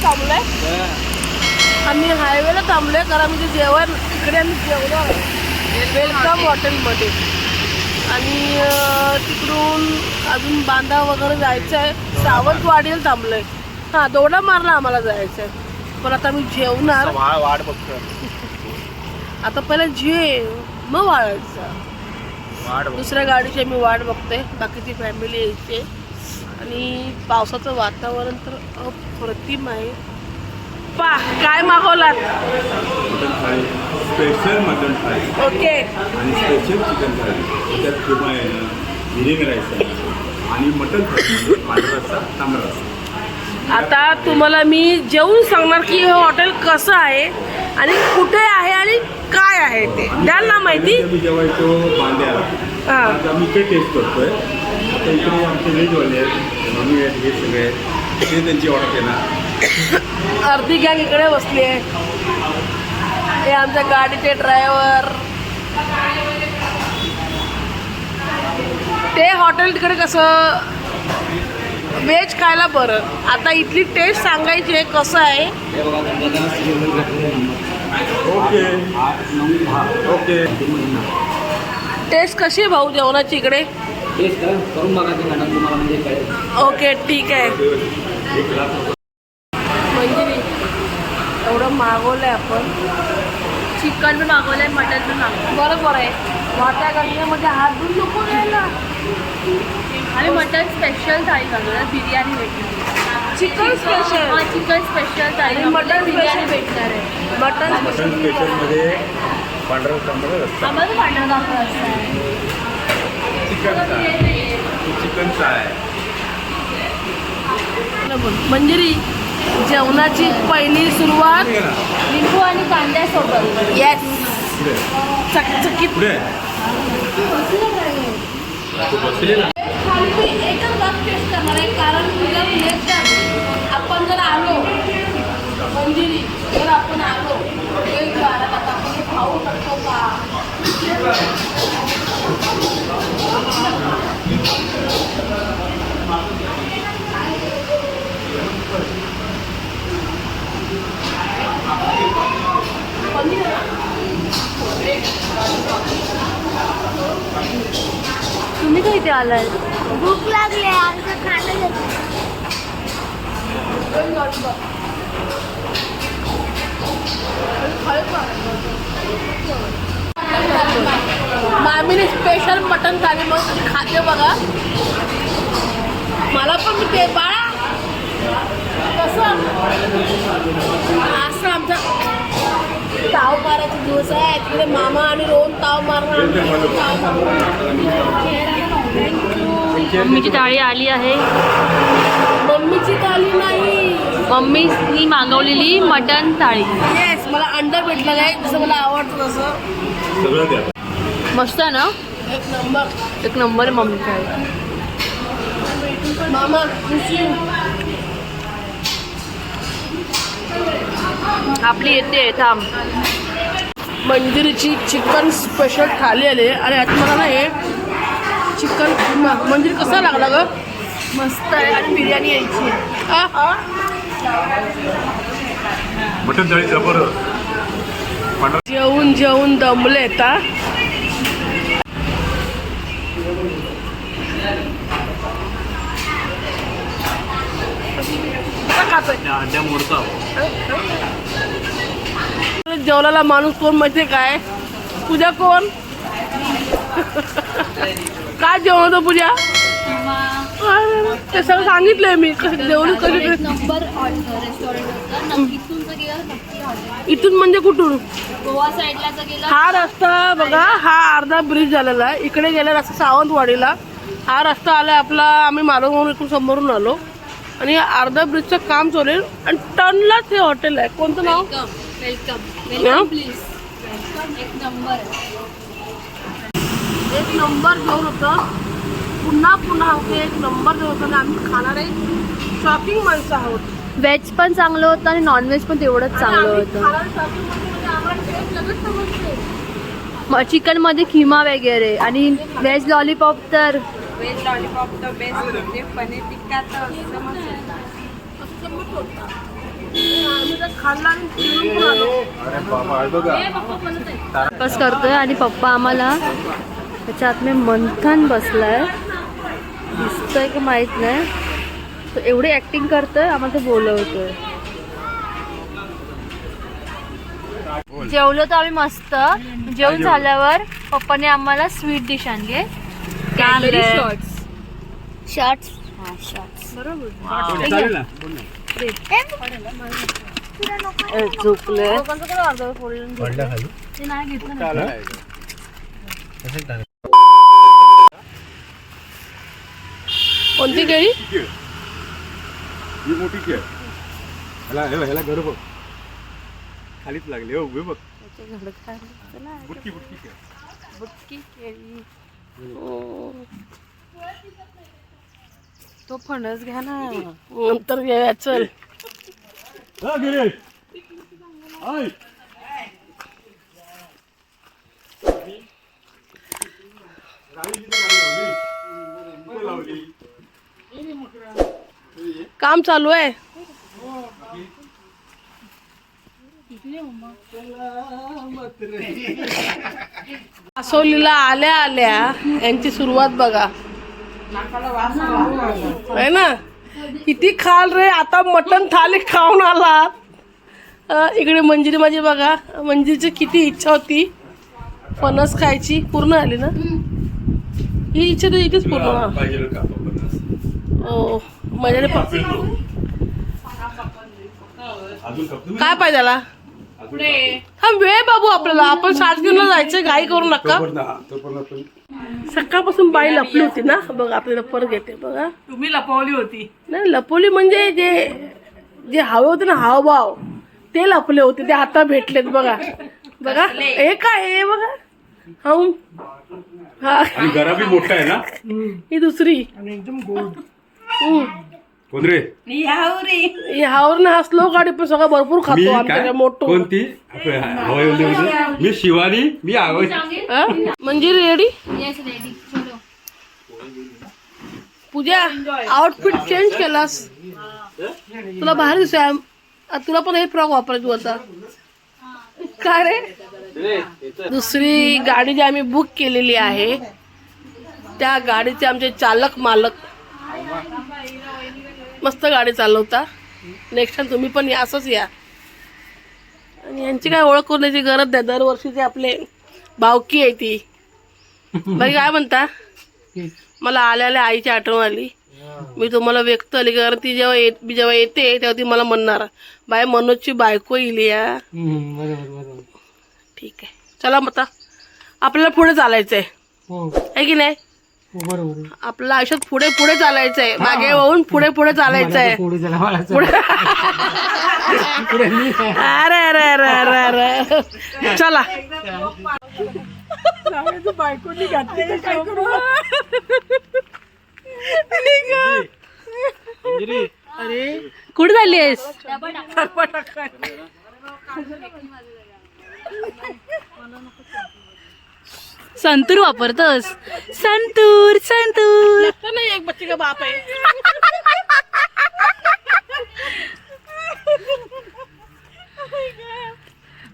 थांबलोय. आम्ही हायवेला थांबलोय कारण म्हणजे जेवण इकडे आम्ही जेवलो वेलकम हॉटेलमध्ये. आणि तिकडून अजून बांधा वगैरे जायचं आहे. सावंतवाडीला थांबलोय. हां दोडा मारला आम्हाला जायचं आहे. पण आता मी जेवणार. वाट बघतो आता पहिला जेव मग वाढायचं. दुसऱ्या गाडीची मी वाट बघते. बाकीची फॅमिली यायची. आणि पावसाचं वातावरण तर अप्रतिम आहे. पा काय मागवलात? मटन थाळी, स्पेशल मटन थाळी. ओके. आणि स्पेशल चिकन थाळी. त्याच्यात किंवा आहे ना बिर्याणी राईस आहे आणि मटन थाळी पांढरा रस्सा तांबडा रस्सा. आता तुम्हाला मी जेवून सांगणार की हे हॉटेल कसं आहे आणि कुठे आहे आणि काय आहे ते द्याल ना माहिती. मी जेव्हा येतो बांद्याला आता मी इकडे टेस्ट करतोय. आता इकडे आमचे व्हेजवाले आहेत, नॉन व्हेज हे सगळे आहेत ते त्यांची ऑर्डर देणार. अर्धी गॅंग इकडे बसली आहे. हे आमच्या गाडीचे ड्रायव्हर. ते हॉटेल तिकडे कसं व्हेज खायला बरं. आता इथली टेस्ट सांगायची आहे कसं आहे. Okay okay. टेस्ट कशी आहे भाऊ जेवणाची इकडे? टेस्ट करून बघा ते मॅडम तुम्हाला म्हणजे कळेल. ओके ठीक आहे. म्हणजे एवढं मागवलं आहे आपण. चिकन पण मागवलं आहे, मटन पण मागवलं. बरोबर आहे. वाट्या गणण्यामध्ये हात धुवून नको घ्यायला. आणि मटन स्पेशल थाळी मागवलं, बिर्याणी भेटणार. Chicken special. हां चिकन स्पेशल थाळी आणि मागवलं, मटन बिर्याणी स्पेशल. भेटणार आहे. मटन मटन स्पेशलमध्ये पांढरा तांबडा रस्सा. आम्हाला पांढरा दाखवा असं आहे. चिकनचा आहे. मंजिरी जेवणाची पहिली सुरुवात लिंबू आणि कांद्यासोबत. येस चकचकीत. पुढे तू बसली ना. एकच बाब टेस्ट करणार आहे कारण तुझ्या नेक्स्ट आपण जर आलो मंजिरी जर आपण आलो एक बारात आता आपण खाऊ शकतो का? तुम्ही काय इथे आलाय? भूक लागली आमचं खाणं घेतलं. मामीने स्पेशल मटन थाली मग खाते बघा. मला पण ते बाळा कसं असं आमचा ताव मारायचे दिवस आहे. तिकडे मामा आणि रोहन ताव मारणार. मम्मीची थाळी आली आहे. मम्मीची थाली नाही, मम्मीनी मागवलेली मटन थाळी. येस मला अंडा भेटलं काय जसं मला आवडतं तसं. सगळं द्या. मस्त आहे ना? एक नंबर. एक नंबर आहे मम्मी थाळी. मामा खुशी. आपली येते थांब. मंजिरीची चिकन स्पेशल थाली आली आणि आता मला ना हे चिकन किमा मंजिरी कसा लागला ग? मस्त आहे आणि बिर्याणी यायची. मटन थाळी जबरदस्त. पांढरा जेवून जेवून दमले आता. अंड्या मोडता. जेवणाला माणूस कोण माहितीये काय? पूजा कोण? काय जेवण होतं पूजा? ते सगळं सांगितलंय मी कसं जेवण कधी. नंबर रेस्टॉरंट होतं. इथून जर गेलं नक्की ऑर्डर. इथून म्हणजे कुठून? गोवा साईडला जर गेलं. हा रस्ता बघा हा अर्धा ब्रिज झालेला आहे. इकडे गेला रस्ता सावंतवाडीला. हा रस्ता आला आपला. आम्ही मालवण इकडून समोरून आलो आणि अर्धा ब्रिजचं काम चालू आहे आणि टर्नलाच हे हॉटेल आहे. कोणतं नाव? Welcome please. एक नंबर. एक नंबर जेवण होतं. पुन्हा पुन्हा होते. एक नंबर जेवण होतं आणि आम्ही खाणारे शॉकिंग माणसं आहोत. व्हेज पण चांगलं होतं आणि नॉनव्हेज पण तेवढंच चांगलं होतं. चिकनमध्ये खिमा वगैरे आणि व्हेज लॉलीपॉप तर वेज लॉलीपॉप तर बेस्ट होते. पनीर टिक्का तर होता. आम्ही तर खाल्ला आणि फिरून पण आलो. अरे बाबा बघा बस करतोय आणि पप्पा आम्हाला त्याच्या आतमध्ये मंथन बसलाय, दिसतंय की माहित नाही, तो एवढी ऍक्टिंग करतोय, आम्हाला तो बोलवतोय. जेवलो तर आम्ही मस्त. जेवण झाल्यावर पप्पाने आम्हाला स्वीट डिश आणली, कॅडबरी शॉर्ट्स. चालेल ना. झोपले. ते नाही घेतलं ना. कोणती केळी? ही मोठी केळ. ह्याला घर बघ खालीच लागले. हो उभे बघ. बुटकी बुटकी केळ. बुटकी केळी. तो फणस घ्या ना, नंतर घेऊया. चल हा गिरीश. हाय. काम चालू आहे. आसोलीला आल्या आल्या यांची सुरुवात बघा आहे ना. किती खाल रे. आता मटण थाली खाऊन आला. इकडे मंजिरी माझी बघा. मंजिरीची किती इच्छा होती फणस खायची, पूर्ण आली ना ही इच्छा. तर इथेच पूर्ण. पाहिजे का आपण हो माझ्याने अजून कप काय पाहिजे त्याला. हा वेळ बाबू आपल्याला. आपण 60 किलो जायचं, घाई करू नका. सकाळपासून बाई लपली होती ना. बघा आपल्याला परत येते बघा. तुम्ही लपवली होती. नाही लपवली म्हणजे जे जे हवे होते ना हावभाव ते लपले होते, ते आता भेटलेत बघा. बघा हे काय हे बघा. हा आणि घरा बी मोठा आहे ना. ही दुसरी कोण रे. ह्यावर ना हा स्लो गाडी पण सगळं भरपूर खातो आमच्या मोठो. कोणती मी शिवानी. मी आवड म्हणजे रेडी. पूजा आउटफिट चेंज केलास. तुला बाहेर दिसतोय. तुला पण हे फ्रॉक वापरायचं होता काय रे. दुसरी गाडी जी आम्ही बुक केलेली आहे त्या गाडीचे आमचे चालक मालक मस्त गाडी चालवता. नेक्स्ट टाइम तुम्ही पण या, असंच या. आणि यांची काय ओळख करण्याची गरज नाही. दरवर्षीची आपले भावकी आहे ती. बाई काय म्हणता. मला आल्या आईची आठवण आली. मी तुम्हाला व्यक्त आली कारण ती जेव्हा येते तेव्हा ती मला म्हणणार बाय मनोजची बायको येईल या. ठीक आहे चला मग आपल्याला पुढे चालायचंय आहे की नाही. आपल्या आयुष्यात पुढे पुढे चालायचंय. मागे होऊन पुढे पुढे चालायचंय. अरे अरे अरे अरे अरे चला. बायकोनी घातली काय करू. अरे कुठे झाली आहेस. संतूर वापरतोस. संतूर संतूर नाही एक बच्चे का बाप आहे.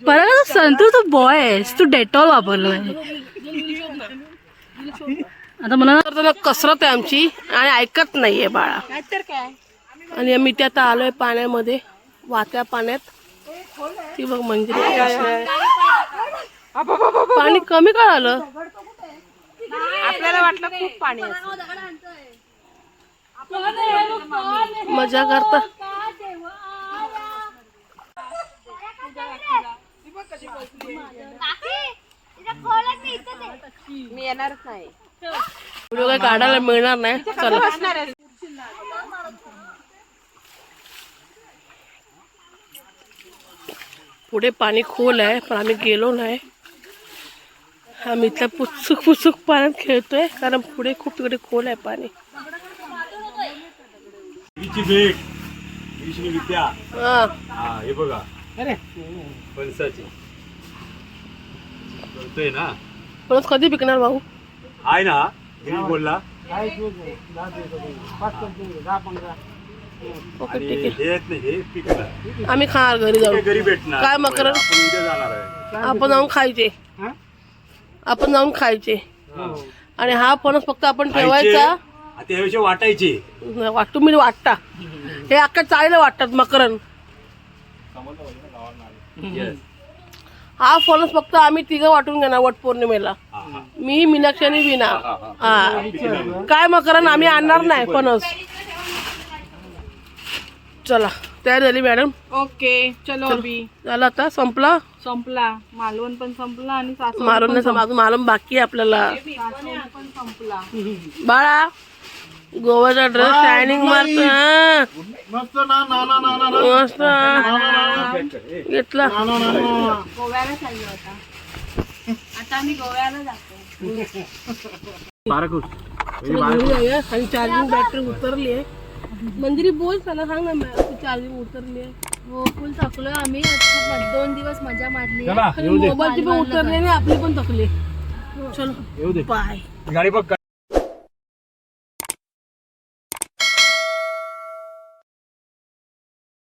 बरं संतूर तू बॉय आहेस, तू डेटॉल वापरलोय. आता मला कसरत आहे आमची आणि ऐकत नाहीये बाळा. आणि आम्ही ते आता आलोय पाण्यामध्ये, वाहत्या पाण्यात. ती बघ मंजिरी पाणी कमी का आलं. आपल्याला वाटलं खूप पाणी मजा करता. मी येणारच नाही. व्हिडिओ काय काढायला मिळणार नाही. चला पुढे पाणी खोल आहे पण आम्ही गेलो नाही. आम्ही इथल्या पुचूक पुचूक पाण्यात खेळतोय कारण पुढे खूप तिकडे खोल आहे पाणी. विद्या हा हे बघा. अरे फणसाची बोलतोय ना. परत कधी पिकणार भाऊ. आहे ना बोलला. ओके आणि ठीक आहे. हे आहेत ना, हे पिकणार. आम्ही खाणार घरी ते जाऊन. घरी भेटणार. काय मकर? आपण उद्या जाणार आहे. आपण जाऊन खायचे. आपण जाऊन खायचे. आणि हा फणस फक्त आपण ठेवायचा. आता याविषयी वाटायचे. तुम्ही वाटता. हे अख्खा चाळीला वाटतात मकरन. हा फणस फक्त आम्ही तिघं वाटून घेणार वट पौर्णिमेला. मी, मीनाक्षी आणि विना. हा काय मकरन आम्ही आणणार नाही फणस. चला तयार झाली मॅडम. ओके चलो अभी झालं आता संपला. संपला. मालवण पण संपला आणि सासवड मारून पण नाही अजून मालून बाकी आहे आपल्याला. सासवड पण संपला. बाळा गोवाचा ड्रेस शायनिंग मारतो. मस्त ना ना ना ना ना. मस्त घेतला. गोव्याला चाललो आता आम्ही गोव्याला जातो. घरी जाऊया. आणि चार्जिंग बॅटरी उतरली आहे. मंदिरी बोल त्याला सांग ना चार्जिंग उतरली आहे. हो फुल थकलोय आम्ही. आता 2 दिवस मजा मारली. मोबाईलची पण उतरली आणि आपली पण थकली. चलो बाय. गाडी बघ.